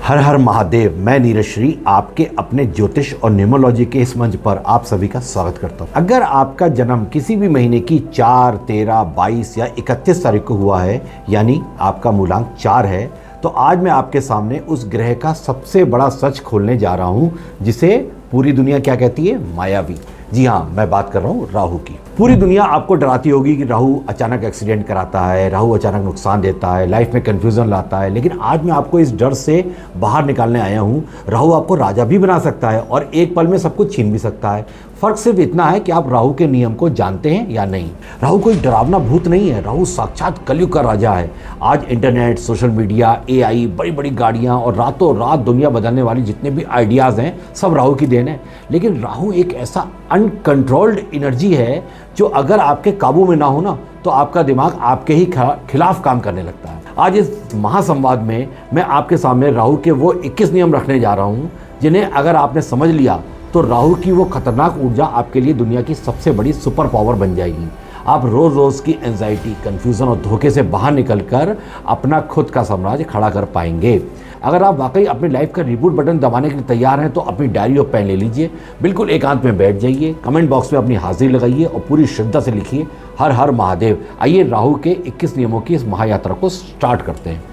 हर हर महादेव। मैं नीरज श्री आपके अपने ज्योतिष और न्यूमरोलॉजी के इस मंच पर आप सभी का स्वागत करता हूं। अगर आपका जन्म किसी भी महीने की 4, 13, 22 या 31 तारीख को हुआ है, यानी आपका मूलांक 4 है, तो आज मैं आपके सामने उस ग्रह का सबसे बड़ा सच खोलने जा रहा हूं, जिसे पूरी दुनिया क्या कहती है? मायावी। जी हाँ, मैं बात कर रहा हूँ राहु की। पूरी दुनिया आपको डराती होगी कि राहु अचानक एक्सीडेंट कराता है, राहु अचानक नुकसान देता है, लाइफ में कंफ्यूजन लाता है। लेकिन आज मैं आपको इस डर से बाहर निकालने आया हूँ। राहु आपको राजा भी बना सकता है और एक पल में सब कुछ छीन भी सकता है। फर्क सिर्फ इतना है कि आप राहु के नियम को जानते हैं या नहीं। राहु कोई डरावना भूत नहीं है, राहु साक्षात कलयुग का राजा है। आज इंटरनेट, सोशल मीडिया, AI, बड़ी बड़ी गाड़ियाँ और रातों रात दुनिया बदलने वाली जितने भी आइडियाज़ हैं, सब राहु की देन है। लेकिन राहु एक ऐसा अनकंट्रोल्ड एनर्जी है जो अगर आपके काबू में ना हो ना, तो आपका दिमाग आपके ही खिलाफ काम करने लगता है। आज इस महासंवाद में मैं आपके सामने राहु के वो 21 नियम रखने जा रहा हूँ, जिन्हें अगर आपने समझ लिया तो राहु की वो खतरनाक ऊर्जा आपके लिए दुनिया की सबसे बड़ी सुपर पावर बन जाएगी। आप रोज रोज की एंजाइटी, कंफ्यूजन और धोखे से बाहर निकलकर अपना खुद का साम्राज्य खड़ा कर पाएंगे। अगर आप वाकई अपनी लाइफ का रिबूट बटन दबाने के लिए तैयार हैं, तो अपनी डायरी और पेन ले लीजिए, बिल्कुल एकांत में बैठ जाइए, कमेंट बॉक्स में अपनी हाजिरी लगाइए और पूरी श्रद्धा से लिखिए हर हर महादेव। आइए राहु के 21 नियमों की इस महायात्रा को स्टार्ट करते हैं।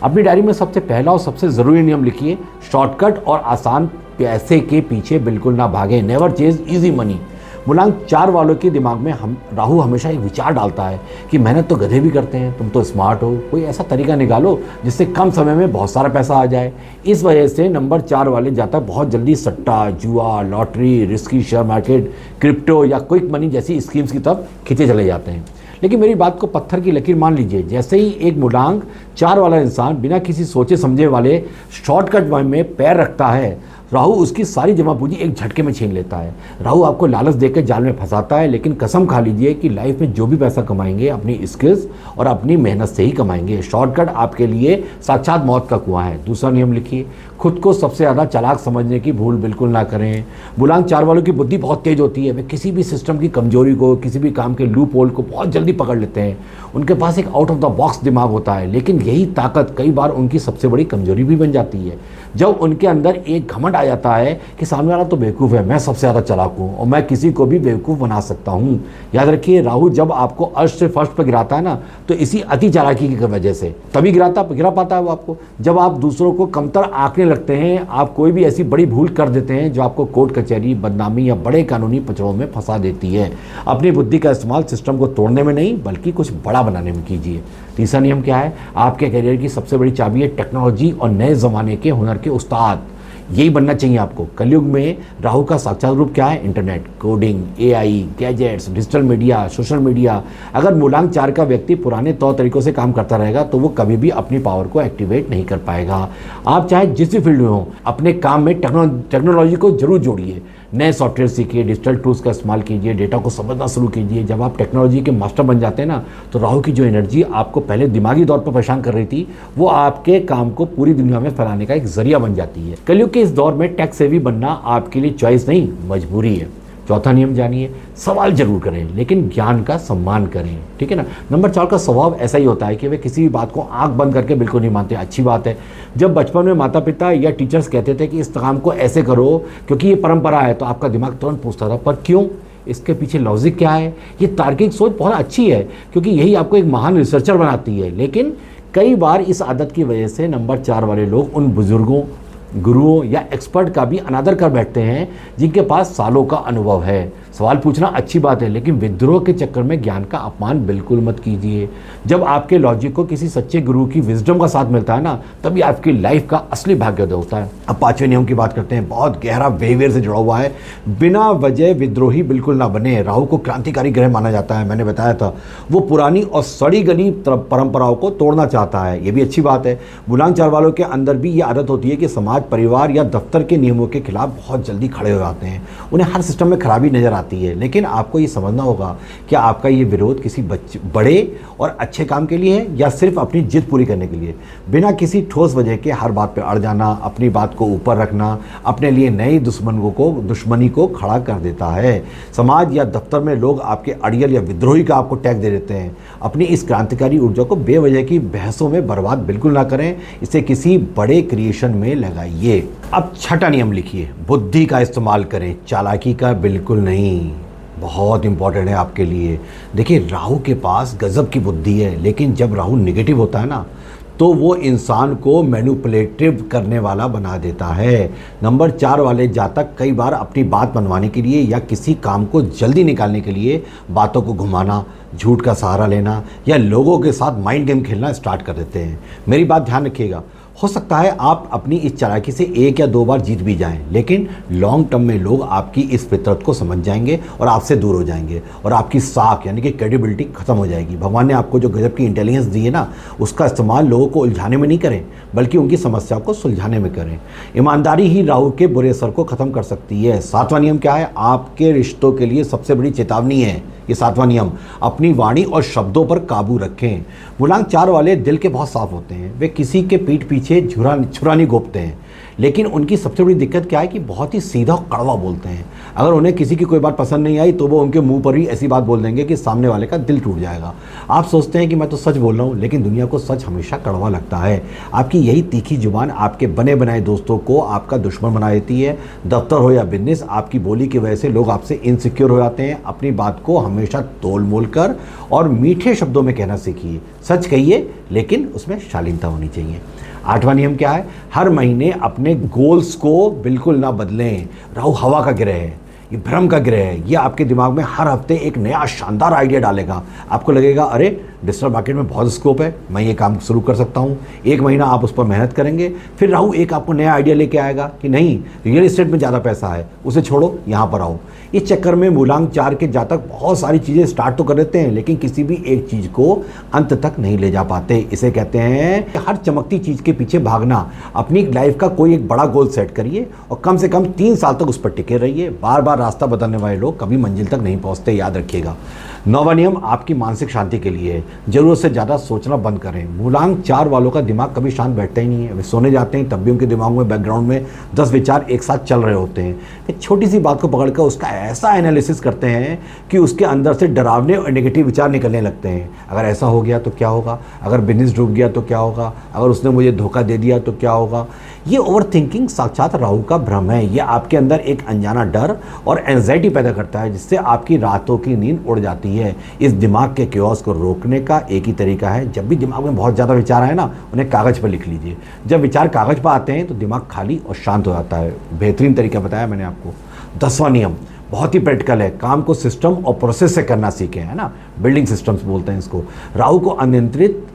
अपनी डायरी में सबसे पहला और सबसे ज़रूरी नियम लिखिए, शॉर्टकट और आसान पैसे के पीछे बिल्कुल ना भागें। Never chase easy money. मूलांक 4 वालों के दिमाग में राहु हमेशा एक विचार डालता है कि मेहनत तो गधे भी करते हैं, तुम तो स्मार्ट हो, कोई ऐसा तरीका निकालो जिससे कम समय में बहुत सारा पैसा आ जाए। इस वजह से नंबर 4 वाले जाता है बहुत जल्दी सट्टा, जुआ, lottery, risky share market, crypto या क्विक मनी जैसी स्कीम्स की तरफ खींचे चले जाते हैं। लेकिन मेरी बात को पत्थर की लकीर मान लीजिए। जैसे ही एक मूलांक 4 वाला इंसान बिना किसी सोचे समझे वाले शॉर्टकट में पैर रखता है, राहु उसकी सारी जमा पूंजी एक झटके में छीन लेता है। राहु आपको लालच देकर जाल में फंसाता है, लेकिन कसम खा लीजिए कि लाइफ में जो भी पैसा कमाएंगे अपनी स्किल्स और अपनी मेहनत से ही कमाएंगे। शॉर्टकट आपके लिए साक्षात मौत का कुआं है। दूसरा नियम लिखिए, खुद को सबसे ज़्यादा चालाक समझने की भूल बिल्कुल ना करें। मूलांक 4 वालों की बुद्धि बहुत तेज होती है। वे किसी भी सिस्टम की कमजोरी को, किसी भी काम के लूप होल को बहुत जल्दी पकड़ लेते हैं। उनके पास एक आउट ऑफ द बॉक्स दिमाग होता है, लेकिन यही ताकत कई बार उनकी सबसे बड़ी कमजोरी भी बन जाती है। जब उनके अंदर एक घमंड आ जाता है कि सामने वाला तो बेवकूफ़ है, मैं सबसे ज़्यादा चालाक हूँ और मैं किसी को भी बेवकूफ़ बना सकता हूँ। याद रखिए, राहु जब आपको अर्श से फर्श पर गिराता है ना, तो इसी अति चालाकी की वजह से तभी गिरा पाता है वो आपको। जब आप दूसरों को कमतर आंकने लगते हैं, आप कोई भी ऐसी बड़ी भूल कर देते हैं जो आपको कोर्ट कचहरी, बदनामी या बड़े कानूनी पचड़ों में फंसा देती है। अपनी बुद्धि का इस्तेमाल सिस्टम को तोड़ने में नहीं, बल्कि कुछ बड़ा बनाने में कीजिए। तीसरा नियम क्या है? आपके करियर की सबसे बड़ी चाबी है टेक्नोलॉजी और नए ज़माने के हुनर के उस्ताद। यही बनना चाहिए आपको। कलयुग में राहु का साक्षात रूप क्या है? Internet, coding, AI, gadgets, digital media, social media. अगर मूलांक 4 का व्यक्ति पुराने तौर तरीकों से काम करता रहेगा, तो वो कभी भी अपनी पावर को एक्टिवेट नहीं कर पाएगा। आप चाहे जिस भी फील्ड में हो, अपने काम में टेक्नोलॉजी को जरूर जोड़िए। नए सॉफ्टवेयर सीखिए, डिजिटल टूल्स का इस्तेमाल कीजिए, डेटा को समझना शुरू कीजिए। जब आप टेक्नोलॉजी के मास्टर बन जाते हैं ना, तो राहु की जो एनर्जी आपको पहले दिमागी तौर पर परेशान कर रही थी, वो आपके काम को पूरी दुनिया में फैलाने का एक जरिया बन जाती है। कलयुग के इस दौर में टेक सेवी बनना आपके लिए चॉइस नहीं, मजबूरी है। चौथा नियम जानिए, सवाल जरूर करें, लेकिन ज्ञान का सम्मान करें। ठीक है ना? नंबर 4 का स्वभाव ऐसा ही होता है कि वे किसी भी बात को आंख बंद करके बिल्कुल नहीं मानते। अच्छी बात है। जब बचपन में माता पिता या टीचर्स कहते थे कि इस काम को ऐसे करो क्योंकि ये परंपरा है, तो आपका दिमाग तुरंत पूछता था, पर क्यों? इसके पीछे लॉजिक क्या है? ये तार्किक सोच बहुत अच्छी है, क्योंकि यही आपको एक महान रिसर्चर बनाती है। लेकिन कई बार इस आदत की वजह से नंबर 4 वाले लोग उन बुजुर्गों, गुरुओं या एक्सपर्ट का भी अनादर कर बैठते हैं जिनके पास सालों का अनुभव है। सवाल पूछना अच्छी बात है, लेकिन विद्रोह के चक्कर में ज्ञान का अपमान बिल्कुल मत कीजिए। जब आपके लॉजिक को किसी सच्चे गुरु की विजडम का साथ मिलता है ना, तभी आपकी लाइफ का असली भाग्योदय होता है। अब 5वें नियम की बात करते हैं। बहुत गहरा बिहेवियर से जुड़ा हुआ है। बिना वजह विद्रोही बिल्कुल ना बने। राहु को क्रांतिकारी ग्रह माना जाता है। मैंने बताया था, वो पुरानी और सड़ी गली परंपराओं को तोड़ना चाहता है। ये भी अच्छी बात है। मूलांक 4 वालों के अंदर भी ये आदत होती है कि समाज समाज, परिवार या दफ्तर के नियमों के खिलाफ बहुत जल्दी खड़े हो जाते हैं। उन्हें हर सिस्टम में खराबी नज़र आती है। लेकिन आपको ये समझना होगा कि आपका ये विरोध किसी बड़े और अच्छे काम के लिए है या सिर्फ अपनी जिद पूरी करने के लिए। बिना किसी ठोस वजह के हर बात पर अड़ जाना, अपनी बात को ऊपर रखना, अपने लिए नई दुश्मनी को खड़ा कर देता है। समाज या दफ्तर में लोग आपके अड़ियल या विद्रोही का आपको टैग दे देते हैं। अपनी इस क्रांतिकारी ऊर्जा को बेवजह की बहसों में बर्बाद बिल्कुल ना करें, इसे किसी बड़े क्रिएशन में लगाइए। अब छठा नियम लिखिए, बुद्धि का इस्तेमाल करें, चालाकी का बिल्कुल नहीं। बहुत इंपॉर्टेंट है आपके लिए। देखिए, राहु के पास गजब की बुद्धि है, लेकिन जब राहु नेगेटिव होता है ना, तो वो इंसान को मैनिपुलेटिव करने वाला बना देता है। नंबर 4 वाले जातक कई बार अपनी बात मनवाने के लिए या किसी काम को जल्दी निकालने के लिए बातों को घुमाना, झूठ का सहारा लेना या लोगों के साथ माइंड गेम खेलना स्टार्ट कर देते हैं। मेरी बात ध्यान रखिएगा, हो सकता है आप अपनी इस चालाकी से 1 या 2 बार जीत भी जाएं, लेकिन लॉन्ग टर्म में लोग आपकी इस फितरत को समझ जाएंगे और आपसे दूर हो जाएंगे और आपकी साख यानी कि क्रेडिबिलिटी खत्म हो जाएगी। भगवान ने आपको जो गजब की इंटेलिजेंस दी है ना, उसका इस्तेमाल लोगों को उलझाने में नहीं करें, बल्कि उनकी समस्या को सुलझाने में करें। ईमानदारी ही राहु के बुरे असर को खत्म कर सकती है। 7वां नियम क्या है? आपके रिश्तों के लिए सबसे बड़ी चेतावनी है ये 7वां नियम, अपनी वाणी और शब्दों पर काबू रखें। मूलांक 4 वाले दिल के बहुत साफ होते हैं। वे किसी के पीठ पीछे छुरा नहीं घोंपते हैं, लेकिन उनकी सबसे बड़ी दिक्कत क्या है कि बहुत ही सीधा और कड़वा बोलते हैं। अगर उन्हें किसी की कोई बात पसंद नहीं आई तो वो उनके मुंह पर ही ऐसी बात बोल देंगे कि सामने वाले का दिल टूट जाएगा। आप सोचते हैं कि मैं तो सच बोल रहा हूँ, लेकिन दुनिया को सच हमेशा कड़वा लगता है। आपकी यही तीखी जुबान आपके बने बनाए दोस्तों को आपका दुश्मन बना देती है। दफ्तर हो या बिजनेस, आपकी बोली की वजह से लोग आपसे इनसिक्योर हो जाते हैं। अपनी बात को हमेशा तोल मोल कर और मीठे शब्दों में कहना सीखिए। सच कहिए, लेकिन उसमें शालीनता होनी चाहिए। 8वां नियम क्या है? हर महीने अपने गोल्स को बिल्कुल ना बदलें। राहु हवा का ग्रह है, ये भ्रम का ग्रह है। ये आपके दिमाग में हर हफ्ते एक नया शानदार आइडिया डालेगा। आपको लगेगा अरे डिजिटल मार्केट में बहुत स्कोप है, मैं ये काम शुरू कर सकता हूँ। 1 महीना आप उस पर मेहनत करेंगे, फिर राहु एक आपको नया आइडिया लेके आएगा कि नहीं, रियल एस्टेट में ज़्यादा पैसा है, उसे छोड़ो, यहाँ पर आओ। इस चक्कर में मूलांक 4 के जातक बहुत सारी चीज़ें स्टार्ट तो कर देते हैं, लेकिन किसी भी एक चीज़ को अंत तक नहीं ले जा पाते। इसे कहते हैं हर चमकती चीज़ के पीछे भागना। अपनी लाइफ का कोई एक बड़ा गोल सेट करिए और कम से कम 3 साल तक उस पर टिके रहिए। बार बार रास्ता बदलने वाले लोग कभी मंजिल तक नहीं पहुँचते, याद रखिएगा। 9वां नियम आपकी मानसिक शांति के लिए है। जरूरत से ज़्यादा सोचना बंद करें। मूलांक 4 वालों का दिमाग कभी शांत बैठता ही नहीं है। वे सोने जाते हैं तब भी उनके दिमाग में बैकग्राउंड में 10 विचार एक साथ चल रहे होते हैं। एक छोटी सी बात को पकड़कर उसका ऐसा एनालिसिस करते हैं कि उसके अंदर से डरावने और नेगेटिव विचार निकलने लगते हैं। अगर ऐसा हो गया तो क्या होगा, अगर बिजनेस डूब गया तो क्या होगा, अगर उसने मुझे धोखा दे दिया तो क्या होगा। ये ओवर थिंकिंग साक्षात राहु का भ्रम है। ये आपके अंदर एक अनजाना डर और एंजाइटी पैदा करता है, जिससे आपकी रातों की नींद उड़ जाती है। इस दिमाग के क्योस को रोकने का एक ही तरीका है, जब भी दिमाग में बहुत ज़्यादा विचार आए ना, उन्हें कागज़ पर लिख लीजिए। जब विचार कागज़ पर आते हैं तो दिमाग खाली और शांत हो जाता है। बेहतरीन तरीका बताया मैंने आपको। 10वां नियम बहुत ही प्रैक्टिकल है। काम को सिस्टम और प्रोसेस से करना सीखें, है ना, बिल्डिंग सिस्टम्स बोलते हैं इसको। राहु को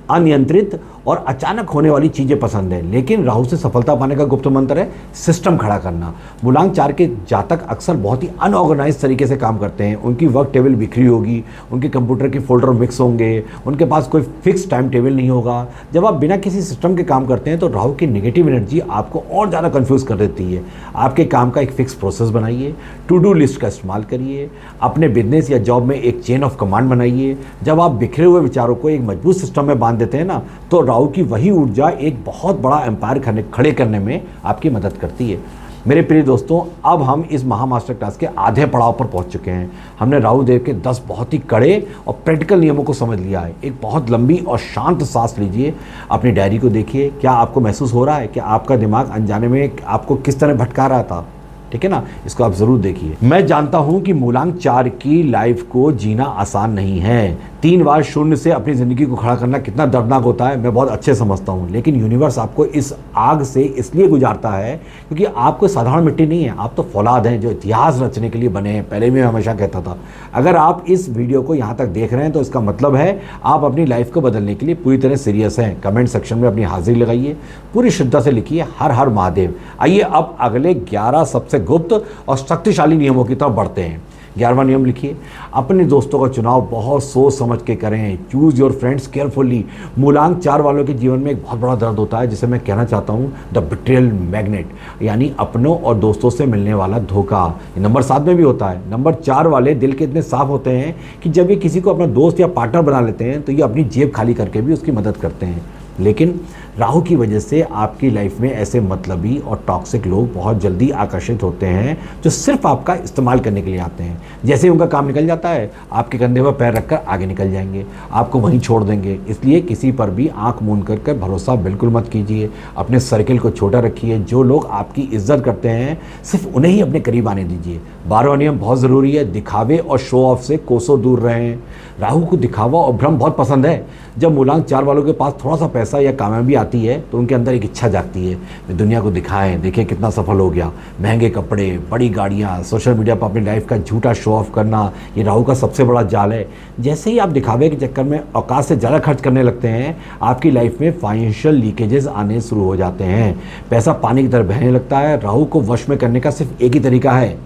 अनियंत्रित और अचानक होने वाली चीज़ें पसंद है, लेकिन राहु से सफलता पाने का गुप्त मंत्र है सिस्टम खड़ा करना। मूलांक 4 के जातक अक्सर बहुत ही अनऑर्गेनाइज तरीके से काम करते हैं। उनकी वर्क टेबल बिखरी होगी, उनके कंप्यूटर के फोल्डर मिक्स होंगे, उनके पास कोई फिक्स टाइम टेबल नहीं होगा। जब आप बिना किसी सिस्टम के काम करते हैं तो राहु की नेगेटिव एनर्जी आपको और ज़्यादा कन्फ्यूज़ कर देती है। आपके काम का एक फिक्स प्रोसेस बनाइए, टू डू लिस्ट का इस्तेमाल करिए, अपने बिजनेस या जॉब में एक चेन ऑफ कमांड बनाइए। जब आप बिखरे हुए विचारों को एक मजबूत सिस्टम में बांध देते हैं ना, तो राहु की वही ऊर्जा एक बहुत बड़ा एम्पायर खड़े करने में आपकी मदद करती है। मेरे प्रिय दोस्तों, अब हम इस महामास्टर क्लास के आधे पड़ाव पर पहुंच चुके हैं। हमने राहु देव के 10 बहुत ही कड़े और प्रैक्टिकल नियमों को समझ लिया है। एक बहुत लंबी और शांत सांस लीजिए, अपनी डायरी को देखिए। क्या आपको महसूस हो रहा है कि आपका दिमाग अनजाने में आपको किस तरह भटका रहा था? ठीक है ना, इसको आप जरूर देखिए। मैं जानता हूं कि मूलांक 4 की लाइफ को जीना आसान नहीं है। 3 बार शून्य से अपनी ज़िंदगी को खड़ा करना कितना दर्दनाक होता है, मैं बहुत अच्छे समझता हूँ। लेकिन यूनिवर्स आपको इस आग से इसलिए गुजारता है क्योंकि आप कोई साधारण मिट्टी नहीं है, आप तो फौलाद हैं जो इतिहास रचने के लिए बने हैं। पहले भी मैं हमेशा कहता था। अगर आप इस वीडियो को यहाँ तक देख रहे हैं तो इसका मतलब है आप अपनी लाइफ को बदलने के लिए पूरी तरह सीरियस हैं। कमेंट सेक्शन में अपनी हाजिरी लगाइए, पूरी श्रद्धा से लिखिए हर हर महादेव। आइए अब अगले 11 सबसे गुप्त और शक्तिशाली नियमों की तरफ बढ़ते हैं। 11वां नियम लिखिए, अपने दोस्तों का चुनाव बहुत सोच समझ के करें। Choose your friends carefully. मूलांक 4 वालों के जीवन में एक बहुत बड़ा दर्द होता है जिसे मैं कहना चाहता हूँ द बिट्रियल मैग्नेट, यानी अपनों और दोस्तों से मिलने वाला धोखा। नंबर 7 में भी होता है। नंबर 4 वाले दिल के इतने साफ होते हैं कि जब ये किसी को अपना दोस्त या पार्टनर बना लेते हैं तो ये अपनी जेब खाली करके भी उसकी मदद करते हैं। लेकिन राहु की वजह से आपकी लाइफ में ऐसे मतलबी और टॉक्सिक लोग बहुत जल्दी आकर्षित होते हैं जो सिर्फ आपका इस्तेमाल करने के लिए आते हैं। जैसे ही उनका काम निकल जाता है आपके कंधे पर पैर रखकर आगे निकल जाएंगे, आपको वहीं छोड़ देंगे। इसलिए किसी पर भी आंख मूंद कर भरोसा बिल्कुल मत कीजिए। अपने सर्किल को छोटा रखिए। जो लोग आपकी इज्जत करते हैं सिर्फ उन्हें ही अपने करीब आने दीजिए। 12वां नियम बहुत ज़रूरी है, दिखावे और शो ऑफ से कोसों दूर रहें। राहु को दिखावा और भ्रम बहुत पसंद है। जब मूलांक 4 वालों के पास थोड़ा सा पैसा या कामयाबी आती है तो उनके अंदर एक इच्छा जागती है, वे दुनिया को दिखाएं, देखें कितना सफल हो गया। महंगे कपड़े, बड़ी गाड़ियाँ, सोशल मीडिया पर अपनी लाइफ का झूठा शो ऑफ करना, ये राहु का सबसे बड़ा जाल है। जैसे ही आप दिखावे के चक्कर में औकात से ज़्यादा खर्च करने लगते हैं आपकी लाइफ में फाइनेंशियल लीकेजेस आने शुरू हो जाते हैं। पैसा पानी की तरह बहने लगता है। राहु को वश में करने का सिर्फ एक ही तरीका है,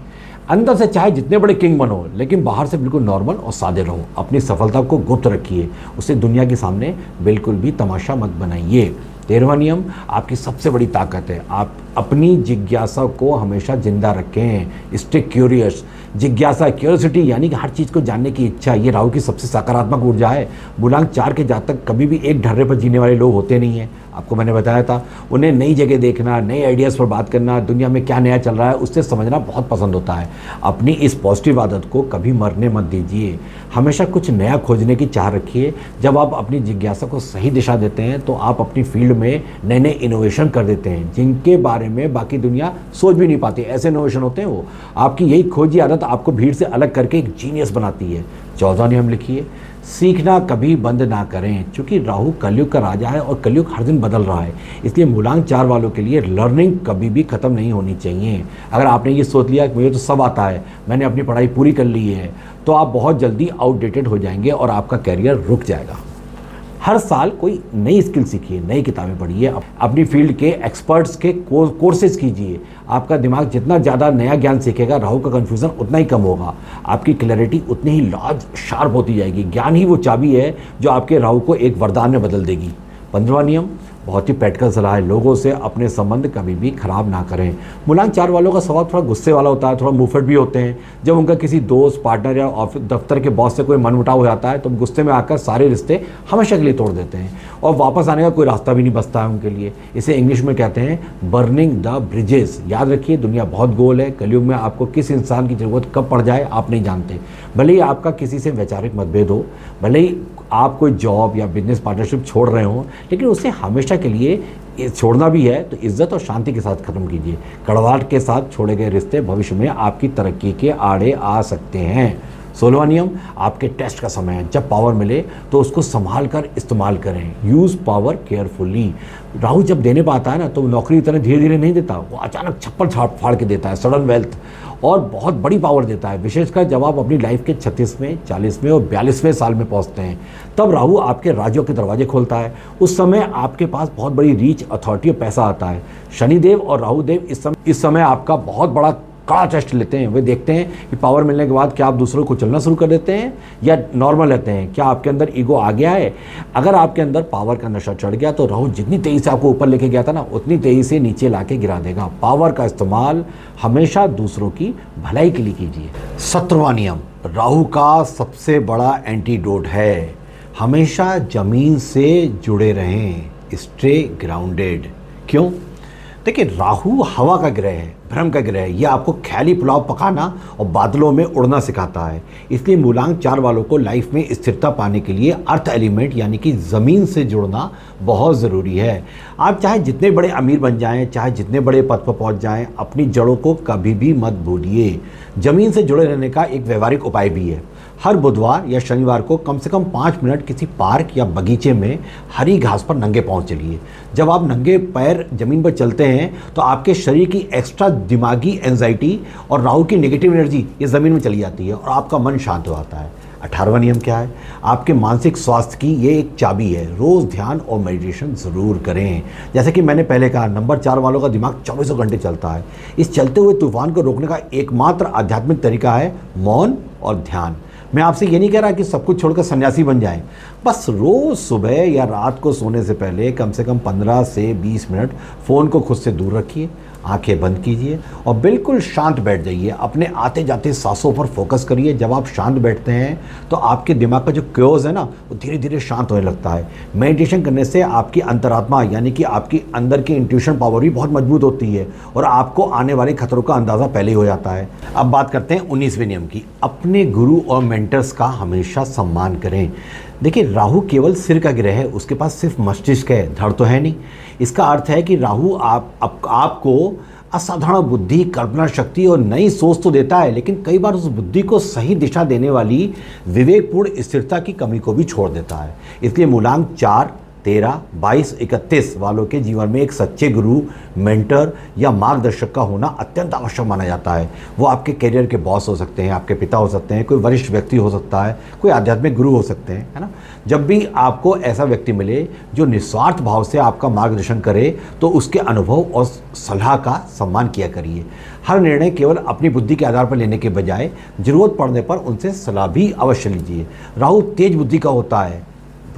अंदर से चाहे जितने बड़े किंग बनो लेकिन बाहर से बिल्कुल नॉर्मल और सादे रहो। अपनी सफलता को गुप्त रखिए, उसे दुनिया के सामने बिल्कुल भी तमाशा मत बनाइए। 13वां नियम आपकी सबसे बड़ी ताकत है, आप अपनी जिज्ञासा को हमेशा जिंदा रखें। Stay curious. जिज्ञासा, क्यूरियोसिटी यानी कि हर चीज़ को जानने की इच्छा, ये राहु की सबसे सकारात्मक ऊर्जा है। मूलांक 4 के जातक कभी भी एक ढर्रे पर जीने वाले लोग होते नहीं हैं। आपको मैंने बताया था, उन्हें नई जगह देखना, नए आइडियाज़ पर बात करना, दुनिया में क्या नया चल रहा है उससे समझना बहुत पसंद होता है। अपनी इस पॉजिटिव आदत को कभी मरने मत दीजिए। हमेशा कुछ नया खोजने की चाह रखिए। जब आप अपनी जिज्ञासा को सही दिशा देते हैं तो आप अपनी फील्ड में नए नए इनोवेशन कर देते हैं जिनके बारे में बाकी दुनिया सोच भी नहीं पाती। ऐसे इनोवेशन होते हैं वो। आपकी यही खोजी आदत आपको भीड़ से अलग करके एक जीनियस बनाती है। 14वां नियम लिखिए, सीखना कभी बंद ना करें। क्योंकि राहु कलयुग का राजा है और कलयुग हर दिन बदल रहा है, इसलिए मूलांक 4 वालों के लिए लर्निंग कभी भी ख़त्म नहीं होनी चाहिए। अगर आपने ये सोच लिया कि मुझे तो सब आता है, मैंने अपनी पढ़ाई पूरी कर ली है, तो आप बहुत जल्दी आउटडेटेड हो जाएंगे और आपका कैरियर रुक जाएगा। हर साल कोई नई स्किल सीखिए, नई किताबें पढ़िए, अपनी फील्ड के एक्सपर्ट्स के कोर्सेज कीजिए। आपका दिमाग जितना ज़्यादा नया ज्ञान सीखेगा राहु का कन्फ्यूज़न उतना ही कम होगा, आपकी क्लैरिटी उतनी ही लार्ज शार्प होती जाएगी। ज्ञान ही वो चाबी है जो आपके राहु को एक वरदान में बदल देगी। 15वां नियम बहुत ही प्रैक्टिकल सलाह है, लोगों से अपने संबंध कभी भी खराब ना करें। मूलांक 4 वालों का स्वभाव थोड़ा गुस्से वाला होता है, थोड़ा मुंहफट भी होते हैं। जब उनका किसी दोस्त, पार्टनर या ऑफिस दफ्तर के बॉस से कोई मनमुटाव हो जाता है तो गुस्से में आकर सारे रिश्ते हमेशा के लिए तोड़ देते हैं और वापस आने का कोई रास्ता भी नहीं बचता है उनके लिए। इसे इंग्लिश में कहते हैं बर्निंग द ब्रिजेस। याद रखिए, दुनिया बहुत गोल है। कलयुग में आपको किस इंसान की ज़रूरत कब पड़ जाए आप नहीं जानते। भले ही आपका किसी से वैचारिक मतभेद हो, भले ही आप कोई जॉब या बिजनेस पार्टनरशिप छोड़ रहे हो, लेकिन उसे हमेशा के लिए छोड़ना भी है तो इज्जत और शांति के साथ खत्म कीजिए। कड़वाहट के साथ छोड़े गए रिश्ते भविष्य में आपकी तरक्की के आड़े आ सकते हैं। 16वां नियम आपके टेस्ट का समय है। जब पावर मिले तो उसको संभाल कर इस्तेमाल करें। Use power carefully. राहु जब देने पर आता है ना तो नौकरी इतने धीरे धीरे नहीं देता, वो अचानक छप्पर फाड़ के देता है, सडन वेल्थ और बहुत बड़ी पावर देता है। विशेषकर जब आप अपनी लाइफ के 36वें, 40वें और 42वें साल में पहुंचते हैं तब राहु आपके राज्यों के दरवाजे खोलता है। उस समय आपके पास बहुत बड़ी रीच, अथॉरिटी और पैसा आता है। शनिदेव और राहु देव इस समय आपका बहुत बड़ा कड़ा टेस्ट लेते हैं। वे देखते हैं कि पावर मिलने के बाद क्या आप दूसरों को चलना शुरू कर देते हैं या नॉर्मल रहते हैं, क्या आपके अंदर ईगो आ गया है। अगर आपके अंदर पावर का नशा चढ़ गया तो राहु जितनी तेज़ी से आपको ऊपर लेके गया था ना उतनी तेज़ी से नीचे लाके गिरा देगा। पावर का इस्तेमाल हमेशा दूसरों की भलाई के लिए कीजिए। 17वां नियम राहु का सबसे बड़ा एंटीडोट है, हमेशा जमीन से जुड़े रहें। Stay grounded. क्यों? देखिए, राहु हवा का ग्रह है, भ्रम का ग्रह है। यह आपको ख्याली पुलाव पकाना और बादलों में उड़ना सिखाता है। इसलिए मूलांक 4 वालों को लाइफ में स्थिरता पाने के लिए अर्थ एलिमेंट यानी कि ज़मीन से जुड़ना बहुत ज़रूरी है। आप चाहे जितने बड़े अमीर बन जाएं, चाहे जितने बड़े पद पर पहुंच जाएं, अपनी जड़ों को कभी भी मत भूलिए। ज़मीन से जुड़े रहने का एक व्यवहारिक उपाय भी है। हर बुधवार या शनिवार को कम से कम 5 मिनट किसी पार्क या बगीचे में हरी घास पर नंगे पांव चलिए। जब आप नंगे पैर जमीन पर चलते हैं तो आपके शरीर की एक्स्ट्रा दिमागी एंजाइटी और राहु की नेगेटिव एनर्जी ये ज़मीन में चली जाती है और आपका मन शांत हो जाता है। 18वां नियम क्या है? आपके मानसिक स्वास्थ्य की ये एक चाबी है, रोज़ ध्यान और मेडिटेशन ज़रूर करें। जैसे कि मैंने पहले कहा, नंबर 4 वालों का दिमाग 24 घंटे चलता है। इस चलते हुए तूफान को रोकने का एकमात्र आध्यात्मिक तरीका है मौन और ध्यान। मैं आपसे ये नहीं कह रहा कि सब कुछ छोड़कर सन्यासी बन जाएं, बस रोज़ सुबह या रात को सोने से पहले कम से कम 15 से 20 मिनट फ़ोन को खुद से दूर रखिए, आंखें बंद कीजिए और बिल्कुल शांत बैठ जाइए। अपने आते जाते सांसों पर फोकस करिए। जब आप शांत बैठते हैं तो आपके दिमाग का जो क्योज है ना, वो धीरे धीरे शांत होने लगता है। मेडिटेशन करने से आपकी अंतरात्मा यानी कि आपकी अंदर की इंट्यूशन पावर भी बहुत मजबूत होती है और आपको आने वाले खतरों का अंदाज़ा पहले ही हो जाता है। अब बात करते हैं 19वें नियम की। अपने गुरु और मेंटर्स का हमेशा सम्मान करें। देखिए, राहु केवल सिर का ग्रह है, उसके पास सिर्फ मस्तिष्क है, धड़ तो है नहीं। इसका अर्थ है कि राहु आपको असाधारण बुद्धि, कल्पना शक्ति और नई सोच तो देता है, लेकिन कई बार उस बुद्धि को सही दिशा देने वाली विवेकपूर्ण स्थिरता की कमी को भी छोड़ देता है। इसलिए मूलांक 4, 13, 22, 31 वालों के जीवन में एक सच्चे गुरु, मेंटर या मार्गदर्शक का होना अत्यंत आवश्यक माना जाता है। वो आपके करियर के बॉस हो सकते हैं, आपके पिता हो सकते हैं, कोई वरिष्ठ व्यक्ति हो सकता है, कोई आध्यात्मिक गुरु हो सकते हैं, है ना। जब भी आपको ऐसा व्यक्ति मिले जो निस्वार्थ भाव से आपका मार्गदर्शन करे, तो उसके अनुभव और सलाह का सम्मान किया करिए। हर निर्णय केवल अपनी बुद्धि के आधार पर लेने के बजाय जरूरत पड़ने पर उनसे सलाह भी अवश्य लीजिए। राहु तेज बुद्धि का होता है,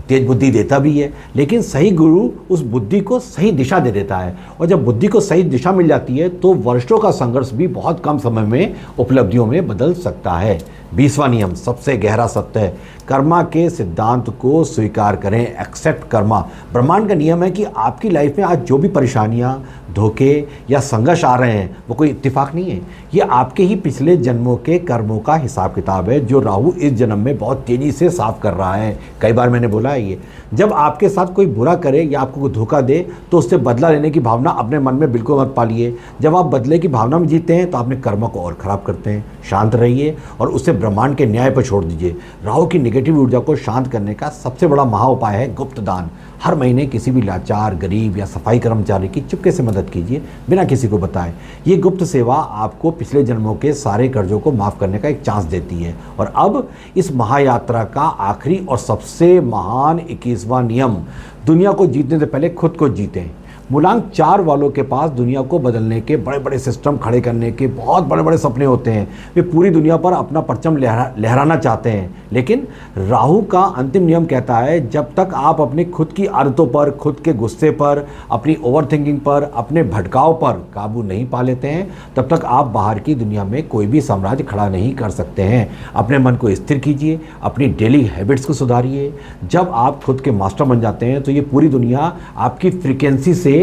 तेज बुद्धि देता भी है, लेकिन सही गुरु उस बुद्धि को सही दिशा दे देता है। और जब बुद्धि को सही दिशा मिल जाती है तो वर्षों का संघर्ष भी बहुत कम समय में उपलब्धियों में बदल सकता है। 20वां नियम सबसे गहरा सत्य है, कर्मा के सिद्धांत को स्वीकार करें, एक्सेप्ट कर्मा। ब्रह्मांड का नियम है कि आपकी लाइफ में आज जो भी परेशानियां, धोखे या संघर्ष आ रहे हैं, वो कोई इत्तेफाक नहीं है। ये आपके ही पिछले जन्मों के कर्मों का हिसाब किताब है, जो राहु इस जन्म में बहुत तेजी से साफ कर रहा है। कई बार मैंने बोला है ये, जब आपके साथ कोई बुरा करे या आपको कोई धोखा दे तो उससे बदला लेने की भावना अपने मन में बिल्कुल मत पालिए। जब आप बदले की भावना में जीते हैं तो अपने कर्म को और खराब करते हैं। शांत रहिए और उसे ब्रह्मांड के न्याय पर छोड़ दीजिए। राहु की नेगेटिव ऊर्जा को शांत करने का सबसे बड़ा महा उपाय है गुप्त दान। हर महीने किसी भी लाचार, गरीब या सफाई कर्मचारी की चुपके से मदद कीजिए, बिना किसी को बताएं। ये गुप्त सेवा आपको पिछले जन्मों के सारे कर्जों को माफ़ करने का एक चांस देती है। और अब इस महायात्रा का आखिरी और सबसे महान 21वां नियम, दुनिया को जीतने से पहले खुद को जीतें। मूलांक 4 वालों के पास दुनिया को बदलने के बड़े बड़े सिस्टम खड़े करने के बहुत बड़े बड़े सपने होते हैं। वे पूरी दुनिया पर अपना परचम लहराना चाहते हैं, लेकिन राहु का अंतिम नियम कहता है, जब तक आप अपनी खुद की आदतों पर, खुद के गुस्से पर, अपनी ओवरथिंकिंग पर, अपने भटकाव पर काबू नहीं पा लेते हैं, तब तक आप बाहर की दुनिया में कोई भी साम्राज्य खड़ा नहीं कर सकते हैं। अपने मन को स्थिर कीजिए, अपनी डेली हैबिट्स को सुधारिए। जब आप खुद के मास्टर बन जाते हैं तो ये पूरी दुनिया आपकी फ्रीक्वेंसी से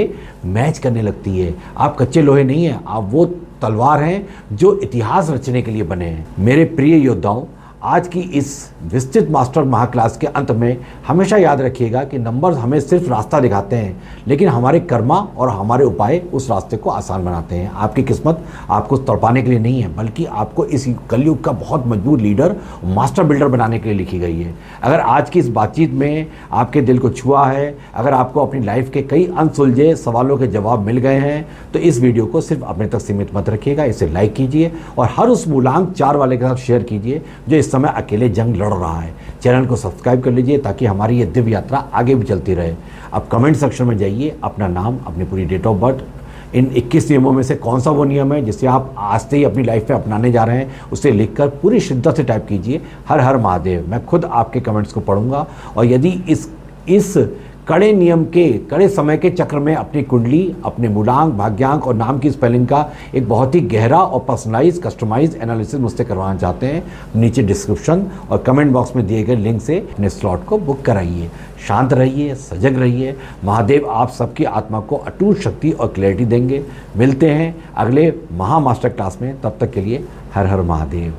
मैच करने लगती है। आप कच्चे लोहे नहीं हैं, आप वो तलवार हैं जो इतिहास रचने के लिए बने हैं। मेरे प्रिय योद्धाओं, आज की इस विस्तृत मास्टर महाक्लास के अंत में हमेशा याद रखिएगा कि नंबर्स हमें सिर्फ रास्ता दिखाते हैं, लेकिन हमारे कर्मा और हमारे उपाय उस रास्ते को आसान बनाते हैं। आपकी किस्मत आपको तड़पाने के लिए नहीं है, बल्कि आपको इस कलयुग का बहुत मजबूत लीडर, मास्टर बिल्डर बनाने के लिए लिखी गई है। अगर आज की इस बातचीत में आपके दिल को छुआ है, अगर आपको अपनी लाइफ के कई अनसुलझे सवालों के जवाब मिल गए हैं, तो इस वीडियो को सिर्फ अपने तक सीमित मत रखिएगा। इसे लाइक कीजिए और हर उस मूलांक 4 वाले के साथ शेयर कीजिए जो इस समय अकेले जंग लड़ रहा है। चैनल को सब्सक्राइब कर लीजिए ताकि हमारी ये दिव्य यात्रा आगे भी चलती रहे। अब कमेंट सेक्शन में जाइए, अपना नाम, अपनी पूरी डेट ऑफ बर्थ, इन 21 नियमों में से कौन सा वो नियम है जिसे आप आज से ही अपनी लाइफ में अपनाने जा रहे हैं, उसे लिखकर पूरी शिद्दत से टाइप कीजिए, हर हर महादेव। मैं खुद आपके कमेंट्स को पढ़ूंगा और यदि इस कड़े नियम के, कड़े समय के चक्र में अपनी कुंडली, अपने मूलांक, भाग्यांक और नाम की स्पेलिंग का एक बहुत ही गहरा और पर्सनलाइज, कस्टमाइज एनालिसिस मुझसे करवाना चाहते हैं, नीचे डिस्क्रिप्शन और कमेंट बॉक्स में दिए गए लिंक से अपने स्लॉट को बुक कराइए। शांत रहिए, सजग रहिए। महादेव आप सबकी आत्मा को अटूट शक्ति और क्लैरिटी देंगे। मिलते हैं अगले महा मास्टर क्लास में, तब तक के लिए हर हर महादेव।